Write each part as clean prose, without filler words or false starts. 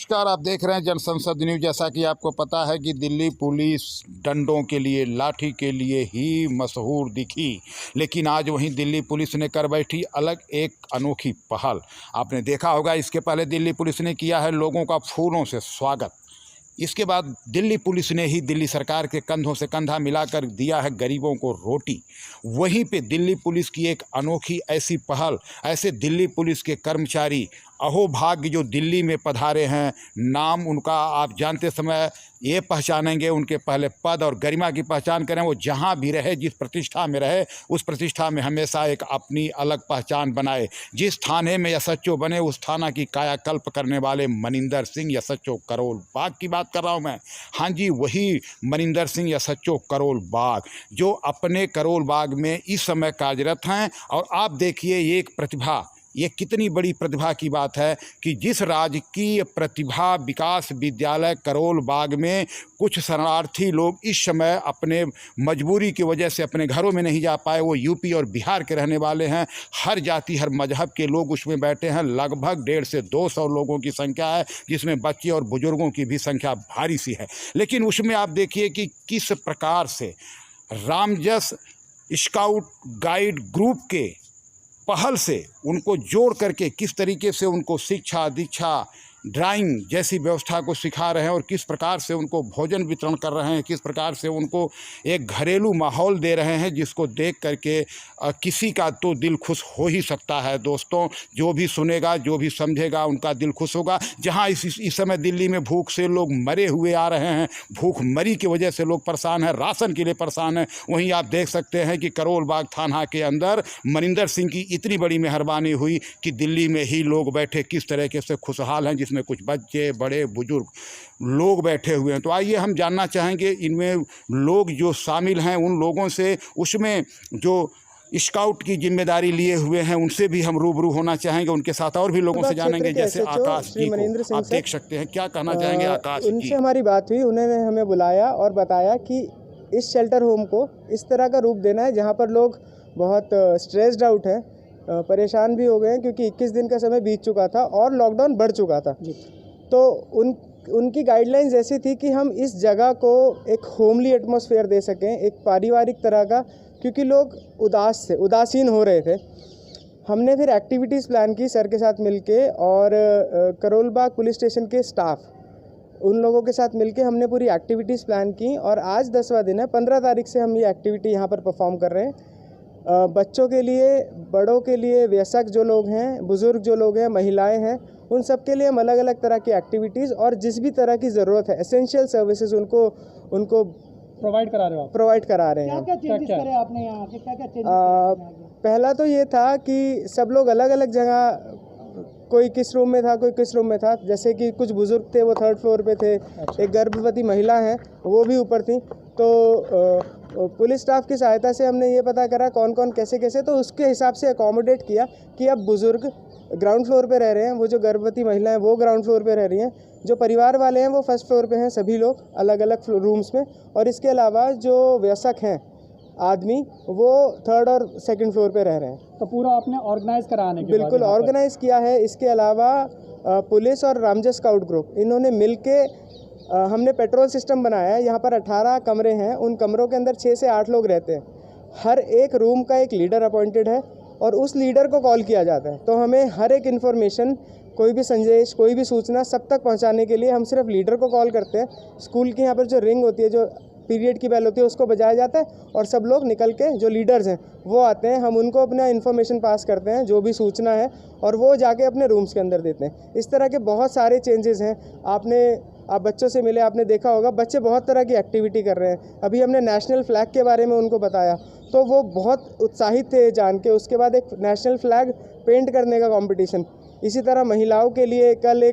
नमस्कार, आप देख रहे हैं जनसंसद न्यूज़। जैसा कि आपको पता है कि दिल्ली पुलिस डंडों के लिए, लाठी के लिए ही मशहूर दिखी, लेकिन आज वहीं दिल्ली पुलिस ने कर बैठी अलग एक अनोखी पहल। आपने देखा होगा, इसके पहले दिल्ली पुलिस ने किया है लोगों का फूलों से स्वागत। इसके बाद दिल्ली पुलिस ने ही दिल्ली सरकार के कंधों से कंधा मिलाकर दिया है गरीबों को रोटी। वहीं पे दिल्ली पुलिस की एक अनोखी ऐसी पहल, ऐसे दिल्ली पुलिस के कर्मचारी अहोभाग्य जो दिल्ली में पधारे हैं, नाम उनका आप जानते समय ये पहचानेंगे, उनके पहले पद और गरिमा की पहचान करें। वो जहाँ भी रहे, जिस प्रतिष्ठा में रहे, उस प्रतिष्ठा में हमेशा एक अपनी अलग पहचान बनाए। जिस थाने में एसएचओ बने, उस थाना की कायाकल्प करने वाले मनिंदर सिंह एसएचओ करोल बाग की बात कर रहा हूँ मैं। हाँ जी, वही मनिंदर सिंह एसएचओ करोल बाग जो अपने करोल बाग में इस समय कार्यरत हैं। और आप देखिए ये एक प्रतिभा, ये कितनी बड़ी प्रतिभा की बात है कि जिस राजकीय प्रतिभा विकास विद्यालय करोल बाग में कुछ शरणार्थी लोग इस समय अपने मजबूरी की वजह से अपने घरों में नहीं जा पाए, वो यूपी और बिहार के रहने वाले हैं। हर जाति हर मजहब के लोग उसमें बैठे हैं। लगभग 150 से 200 लोगों की संख्या है, जिसमें बच्चे और बुजुर्गों की भी संख्या भारी सी है। लेकिन उसमें आप देखिए कि किस प्रकार से रामजस स्काउट गाइड ग्रुप के पहल से उनको जोड़ करके किस तरीके से उनको शिक्षा, दीक्षा, ड्राइंग जैसी व्यवस्था को सिखा रहे हैं और किस प्रकार से उनको भोजन वितरण कर रहे हैं, किस प्रकार से उनको एक घरेलू माहौल दे रहे हैं, जिसको देख करके किसी का तो दिल खुश हो ही सकता है। दोस्तों, जो भी सुनेगा, जो भी समझेगा, उनका दिल खुश होगा। जहां इस समय दिल्ली में भूख से लोग मरे हुए आ रहे हैं, भूख मरी की वजह से लोग परेशान हैं, राशन के लिए परेशान हैं, वहीं आप देख सकते हैं कि करोल बाग थाना के अंदर मनिंदर सिंह की इतनी बड़ी मेहरबानी हुई कि दिल्ली में ही लोग बैठे किस तरीके से खुशहाल हैं, जिसमें कुछ बच्चे, बड़े, बुजुर्ग लोग बैठे हुए हैं। तो आइए हम जानना चाहेंगे इनमें लोग जो शामिल हैं उन लोगों से, उसमें जो स्काउट की जिम्मेदारी लिए हुए हैं उनसे भी हम रूबरू होना चाहेंगे, उनके साथ और भी लोगों से जानेंगे। जैसे आकाश जी को आप देख सकते हैं, क्या कहना चाहेंगे आकाश जी? उनसे हमारी बात हुई, उन्होंने हमें बुलाया और बताया कि इस शेल्टर होम को इस तरह का रूप देना है जहाँ पर लोग बहुत स्ट्रेस्ड आउट हैं, परेशान भी हो गए हैं, क्योंकि 21 दिन का समय बीत चुका था और लॉकडाउन बढ़ चुका था। तो उनकी गाइडलाइंस ऐसी थी कि हम इस जगह को एक होमली एटमॉस्फेयर दे सकें, एक पारिवारिक तरह का, क्योंकि लोग उदासीन हो रहे थे। हमने फिर एक्टिविटीज़ प्लान की सर के साथ मिलके, और करोल बाग पुलिस स्टेशन के स्टाफ, उन लोगों के साथ मिलके हमने पूरी एक्टिविटीज़ प्लान की। और आज 10वां दिन है, 15 तारीख से हम ये एक्टिविटी यहाँ पर परफॉर्म कर रहे हैं। बच्चों के लिए, बड़ों के लिए, वयस्क जो लोग हैं, बुज़ुर्ग जो लोग हैं, महिलाएं हैं, उन सब के लिए हम अलग अलग तरह की एक्टिविटीज़ और जिस भी तरह की ज़रूरत है, एसेंशियल सर्विसेज उनको प्रोवाइड करा रहे हो आप? प्रोवाइड करा रहे हैं। क्या चेंजेस करे आपने यहाँ के? क्या चेंजेस? पहला तो ये था कि सब लोग अलग अलग जगह, कोई किस रूम में था, कोई किस रूम में था। जैसे कि कुछ बुज़ुर्ग थे, वो 3rd फ्लोर पे थे। एक गर्भवती महिला हैं, वो भी ऊपर थी। तो पुलिस स्टाफ की सहायता से हमने ये पता करा कौन कौन कैसे कैसे, तो उसके हिसाब से अकोमोडेट किया कि अब बुज़ुर्ग ग्राउंड फ्लोर पे रह रहे हैं, वो जो गर्भवती महिला हैं वो ग्राउंड फ्लोर पे रह रही हैं, जो परिवार वाले हैं वो 1st फ्लोर पे हैं, सभी लोग अलग अलग रूम्स में। और इसके अलावा जो वयस्क हैं आदमी, वो 3rd और 2nd फ्लोर पे रह रहे हैं। तो पूरा आपने ऑर्गेनाइज कराने के बिल्कुल ऑर्गेनाइज किया है। इसके अलावा पुलिस और रामजस स्काउट ग्रुप, इन्होंने मिलके हमने पेट्रोल सिस्टम बनाया है। यहाँ पर 18 कमरे हैं, उन कमरों के अंदर 6 से 8 लोग रहते हैं। हर एक रूम का एक लीडर अपॉइंटेड है और उस लीडर को कॉल किया जाता है। तो हमें हर एक इन्फॉर्मेशन, कोई भी संदेश, कोई भी सूचना सब तक पहुँचाने के लिए हम सिर्फ लीडर को कॉल करते हैं। स्कूल के यहाँ पर जो रिंग होती है, जो पीरियड की बेल होती है, उसको बजाया जाता है और सब लोग निकल के, जो लीडर्स हैं वो आते हैं, हम उनको अपना इन्फॉर्मेशन पास करते हैं, जो भी सूचना है, और वो जाके अपने रूम्स के अंदर देते हैं। इस तरह के बहुत सारे चेंजेस हैं। आप बच्चों से मिले, आपने देखा होगा बच्चे बहुत तरह की एक्टिविटी कर रहे हैं। अभी हमने नेशनल फ्लैग के बारे में उनको बताया, तो वो बहुत उत्साहित थे जान के। उसके बाद एक नेशनल फ्लैग पेंट करने का कंपटीशन। इसी तरह महिलाओं के लिए कल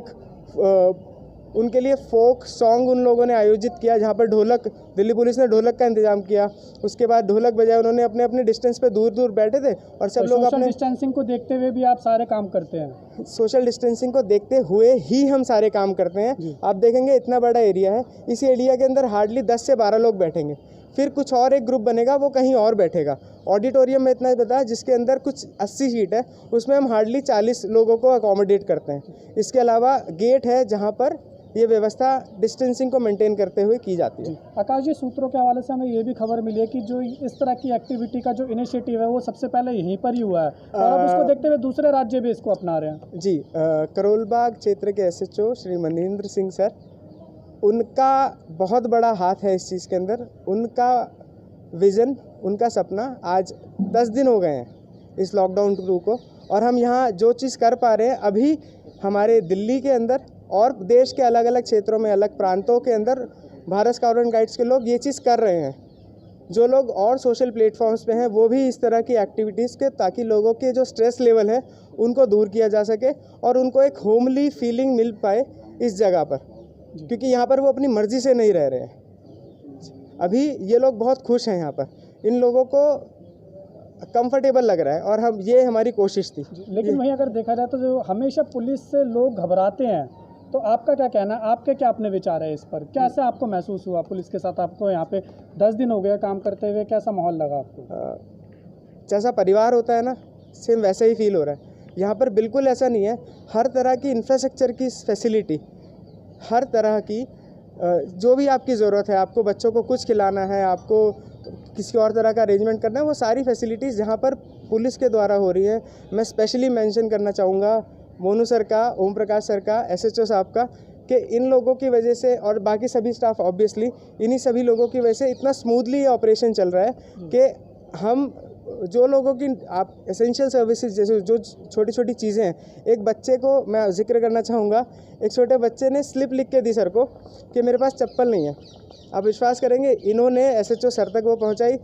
उनके लिए फोक सॉन्ग उन लोगों ने आयोजित किया, जहाँ पर ढोलक, दिल्ली पुलिस ने ढोलक का इंतजाम किया। उसके बाद ढोलक बजाए, उन्होंने अपने अपने डिस्टेंस पे दूर दूर बैठे थे और सब लोग अपने डिस्टेंसिंग को देखते हुए भी आप सारे काम करते हैं? सोशल डिस्टेंसिंग को देखते हुए ही हम सारे काम करते हैं। आप देखेंगे इतना बड़ा एरिया है, इस एरिया के अंदर हार्डली 10 से 12 लोग बैठेंगे। फिर कुछ और एक ग्रुप बनेगा, वो कहीं और बैठेगा। ऑडिटोरियम में इतना ही पता है, जिसके अंदर कुछ 80 सीट है, उसमें हम हार्डली 40 लोगों को अकोमोडेट करते हैं। इसके अलावा गेट है जहाँ पर ये व्यवस्था डिस्टेंसिंग को मेंटेन करते हुए की जाती है। आकाश जी, सूत्रों के हवाले से हमें ये भी खबर मिली है कि जो इस तरह की एक्टिविटी का जो इनिशिएटिव है वो सबसे पहले यहीं पर ही हुआ है और अब उसको देखते हुए दूसरे राज्य भी इसको अपना रहे हैं। जी, करोलबाग क्षेत्र के SHO श्री मनिंदर सिंह सर, उनका बहुत बड़ा हाथ है इस चीज़ के अंदर। उनका विज़न, उनका सपना, आज 10 दिन हो गए हैं इस लॉकडाउन टू को, और हम यहाँ जो चीज़ कर पा रहे हैं अभी हमारे दिल्ली के अंदर और देश के अलग अलग क्षेत्रों में, अलग प्रांतों के अंदर भारत स्काउट एंड गाइड्स के लोग ये चीज़ कर रहे हैं। जो लोग और सोशल प्लेटफॉर्म्स पे हैं वो भी इस तरह की एक्टिविटीज़ के, ताकि लोगों के जो स्ट्रेस लेवल है उनको दूर किया जा सके और उनको एक होमली फीलिंग मिल पाए इस जगह पर, क्योंकि यहाँ पर वो अपनी मर्ज़ी से नहीं रह रहे हैं। अभी ये लोग बहुत खुश हैं यहाँ पर, इन लोगों को कंफर्टेबल लग रहा है और हम, ये हमारी कोशिश थी। लेकिन वहीं अगर देखा जाए तो जो हमेशा पुलिस से लोग घबराते हैं, तो आपका क्या कहना है, आपके क्या अपने विचार है इस पर? कैसे आपको महसूस हुआ पुलिस के साथ? आपको यहाँ पे 10 दिन हो गए काम करते हुए, कैसा माहौल लगा आपको? जैसा परिवार होता है ना, सेम वैसा ही फील हो रहा है। यहाँ पर बिल्कुल ऐसा नहीं है, हर तरह की इंफ्रास्ट्रक्चर की फैसिलिटी, हर तरह की जो भी आपकी ज़रूरत है, आपको बच्चों को कुछ खिलाना है, आपको किसी और तरह का अरेंजमेंट करना है, वो सारी फैसिलिटीज़ जहाँ पर पुलिस के द्वारा हो रही है। मैं स्पेशली मेंशन करना चाहूँगा मोनू सर का, ओम प्रकाश सर का, SHO साहब का, कि इन लोगों की वजह से और बाकी सभी स्टाफ, ऑब्वियसली इन्हीं सभी लोगों की वजह से इतना स्मूथली ये ऑपरेशन चल रहा है कि हम जो लोगों की आप एसेंशियल सर्विसेज, जैसे जो छोटी छोटी चीज़ें हैं, एक बच्चे को मैं जिक्र करना चाहूँगा, एक छोटे बच्चे ने स्लिप लिख के दी सर को कि मेरे पास चप्पल नहीं है। आप विश्वास करेंगे, इन्होंने SHO सर तक वो पहुँचाई,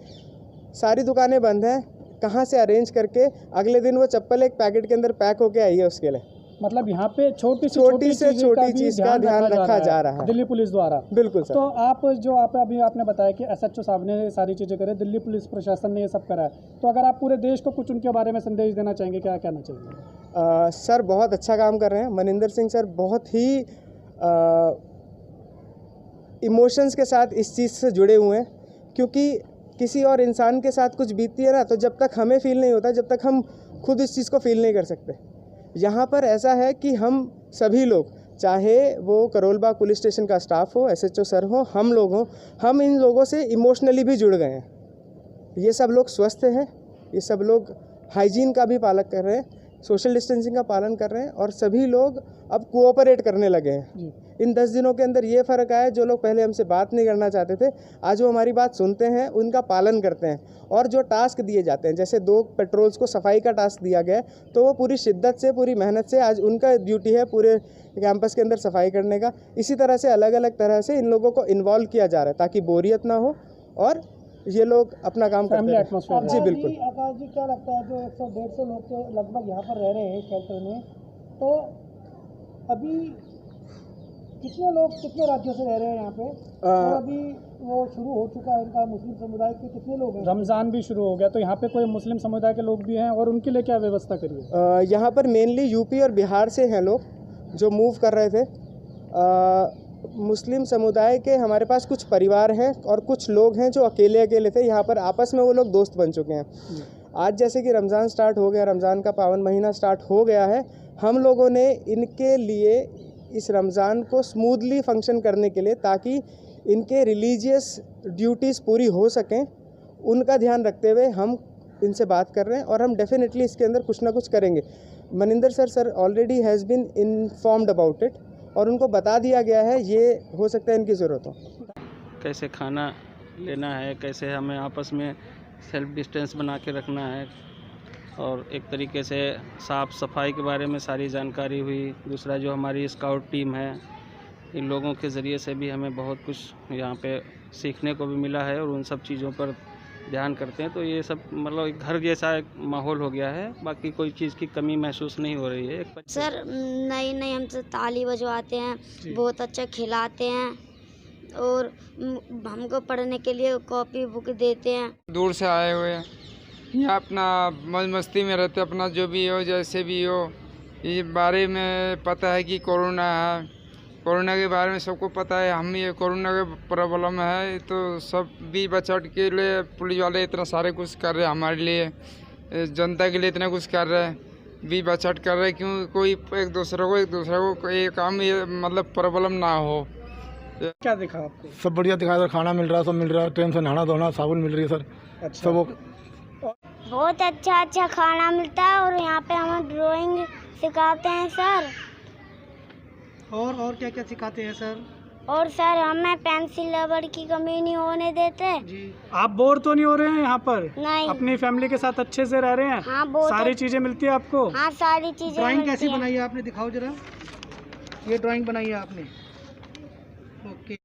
सारी दुकानें बंद हैं, कहाँ से अरेंज करके अगले दिन वो चप्पल एक पैकेट के अंदर पैक होके आई है उसके लिए। मतलब यहाँ पे छोटी से छोटी भी चीज़ का ध्यान रखा जा रहा है दिल्ली पुलिस द्वारा। बिल्कुल सर। तो आप जो अभी आपने बताया कि SHO साहब ने ये सारी चीज़ें करे, दिल्ली पुलिस प्रशासन ने ये सब करा है, तो अगर आप पूरे देश को कुछ उनके बारे में संदेश देना चाहेंगे, क्या कहना चाहिए? सर बहुत अच्छा काम कर रहे हैं। मनिंदर सिंह सर बहुत ही इमोशंस के साथ इस चीज़ से जुड़े हुए हैं, क्योंकि किसी और इंसान के साथ कुछ बीतती है ना, तो जब तक हमें फील नहीं होता, जब तक हम खुद इस चीज़ को फील नहीं कर सकते। यहाँ पर ऐसा है कि हम सभी लोग, चाहे वो करोलबाग पुलिस स्टेशन का स्टाफ हो, SHO सर हो, हम लोग हों, हम इन लोगों से इमोशनली भी जुड़ गए हैं। ये सब लोग स्वस्थ हैं, ये सब लोग हाइजीन का भी पालन कर रहे हैं, सोशल डिस्टेंसिंग का पालन कर रहे हैं, और सभी लोग अब कोऑपरेट करने लगे हैं। इन 10 दिनों के अंदर ये फ़र्क आया, जो लोग पहले हमसे बात नहीं करना चाहते थे, आज वो हमारी बात सुनते हैं, उनका पालन करते हैं, और जो टास्क दिए जाते हैं, जैसे 2 पेट्रोल्स को सफाई का टास्क दिया गया है, तो वो पूरी शिद्दत से, पूरी मेहनत से आज उनका ड्यूटी है पूरे कैंपस के अंदर सफाई करने का। इसी तरह से अलग अलग तरह से इन लोगों को इन्वॉल्व किया जा रहा है, ताकि बोरियत ना हो और ये लोग अपना काम करते हैं। जी बिल्कुल। आकाश जी, क्या लगता है जो 100-150 लोग के लगभग यहाँ पर रह रहे हैं शेल्टर में, तो अभी कितने लोग कितने राज्यों से रह रहे हैं यहाँ पे? और अभी वो शुरू हो चुका है इनका, मुस्लिम समुदाय के कितने लोग हैं? रमज़ान भी शुरू हो गया, तो यहाँ पे कोई मुस्लिम समुदाय के लोग भी हैं, और उनके लिए क्या व्यवस्था करी है? यहाँ पर मेनली यूपी और बिहार से हैं लोग जो मूव कर रहे थे। मुस्लिम समुदाय के हमारे पास कुछ परिवार हैं और कुछ लोग हैं जो अकेले थे। यहाँ पर आपस में वो लोग दोस्त बन चुके हैं। आज जैसे कि रमज़ान स्टार्ट हो गया, रमज़ान का पावन महीना स्टार्ट हो गया है, हम लोगों ने इनके लिए इस रमज़ान को स्मूथली फंक्शन करने के लिए, ताकि इनके रिलीजियस ड्यूटीज़ पूरी हो सकें, उनका ध्यान रखते हुए हम इनसे बात कर रहे हैं, और हम डेफिनेटली इसके अंदर कुछ ना कुछ करेंगे। Maninder sir already has been informed about it, और उनको बता दिया गया है, ये हो सकता है इनकी ज़रूरत हो। कैसे खाना लेना है, कैसे हमें आपस में सेल्फ डिस्टेंस बना के रखना है, और एक तरीके से साफ़ सफाई के बारे में सारी जानकारी हुई। दूसरा जो हमारी स्काउट टीम है, इन लोगों के ज़रिए से भी हमें बहुत कुछ यहाँ पे सीखने को भी मिला है, और उन सब चीज़ों पर ध्यान करते हैं। तो ये सब मतलब एक घर जैसा एक माहौल हो गया है, बाकी कोई चीज़ की कमी महसूस नहीं हो रही है। सर नहीं हमसे ताली बजवाते हैं, बहुत अच्छा खिलाते हैं, और हमको पढ़ने के लिए कॉपी बुक देते हैं। दूर से आए हुए हैं, यहाँ अपना मौज मस्ती में रहते, अपना जो भी हो जैसे भी हो। ये बारे में पता है कि कोरोना है, कोरोना के बारे में सबको पता है। हम ये कोरोना का प्रॉब्लम है तो सब भी बचाव के लिए पुलिस वाले इतना सारे कुछ कर रहे हैं हमारे लिए, जनता के लिए इतना कुछ कर रहे हैं, भी बचाव कर रहे हैं क्यों कोई एक दूसरे को ये काम ये मतलब प्रॉब्लम ना हो। क्या दिखा आपको? सब बढ़िया दिखाया सर, खाना मिल रहा है, सब मिल रहा है, टाइम से नहाना धोना, साबुन मिल रही है सर। अच्छा, सब वो बहुत अच्छा खाना मिलता है और यहाँ पे हमें ड्राइंग सिखाते हैं सर। और क्या क्या सिखाते हैं सर? और सर हमें पेंसिल रबड़ की कमी नहीं होने देते। जी, आप बोर तो नहीं हो रहे हैं यहाँ पर? नहीं। अपनी फैमिली के साथ अच्छे से रह रहे हैं? हाँ, बहुत सारी चीजें मिलती है आपको? हाँ, सारी चीजें ड्राइंग मिलती कैसी हैं। बनाई है आपने, दिखाओ जरा। ये ड्राइंग बनाई है आपने? ओके,